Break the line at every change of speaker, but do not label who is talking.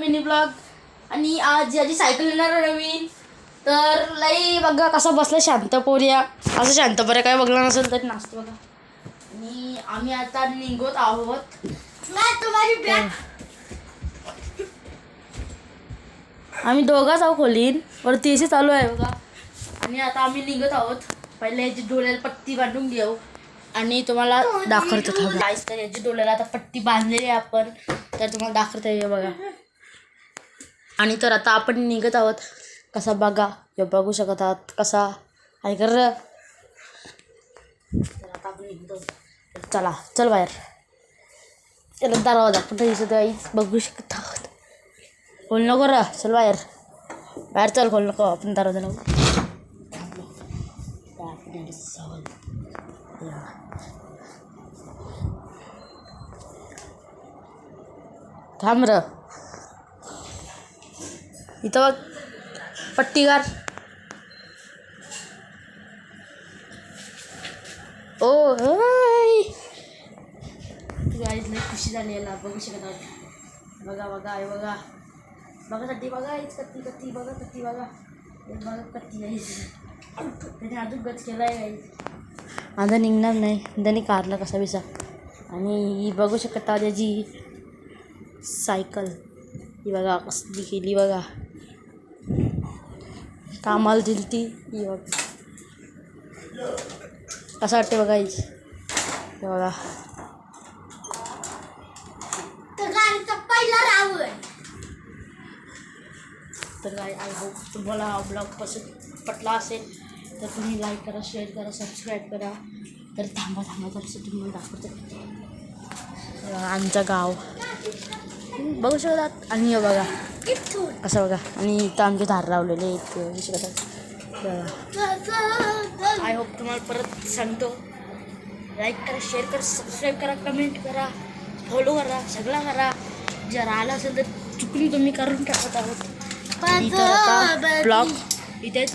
Mini blog. आणि आज याची सायकल येणार आहे नवीन. तर लई बघा कसं बसलं शांत पोरिया. असं शांत बरं काय बघलं नसेल तरी नाचतो बघा. आणि आम्ही आता निघत आहोत. आम्ही दोघाच आहोत खोलीन वरती एसी चालू आहे बघा. आणि आता आम्ही निघत आहोत. पहिले याची डोळ्याला पट्टी बांधून घेऊ आणि तुम्हाला दाखवतो थांबा. गाईस तर याची डोळ्याला आता पट्टी बांधलेली आहे आपण. तर तुम्हाला दाखवता येईल बघा. आणि तर आता आपण निघत आहोत. कसा बघा हे बघू शकत आहात कसा आहे कर. तर आता आपण निघतो. चला चल बाहेर. चला दरवाजा कुठे दिसत बघू शकत आहोत. खोल नको र चल बाहेर. बाहेर चल खोल नको आपण दरवाजा लावू. थांब र इथं बघ पट्टीगार. ओ गाईज लई खुशी झाली याला बघू शकत आहोत. बघा बघा आहे बघा बघा कट्टी बघा हीच कत्ती कत्ती बघा कत्ती बघा बघा कत्ती आहे. त्याने अजून गच केला आहे गाईज. माझा निघणार नाही त्यांनी कारला कसा बिसा. आणि ही बघू शकता त्याची सायकल ही बघा कसली केली बघा. कामाला दिली ती ही बघ कसं वाटते बघा हीच बघा. तर काय आय होप तुम्हाला हा ब्लॉग पटला असेल तर तुम्ही लाईक करा शेअर करा सबस्क्राईब करा. तर थांबा थांबा जरासं तुम्हाला दाखवतो आमचं गाव बघू शकतात. आणि हे बघा असं बघा. आणि इथं आमचे धार लावलेले आहेत बघू शकतात. आय होप तुम्हाला परत सांगतो लाईक करा शेअर करा सबस्क्राईब करा कमेंट करा फॉलो करा सगळं करा. जर आलं असेल तर चुकून तुम्ही करून टाकत आहोत. ब्लॉग इथेच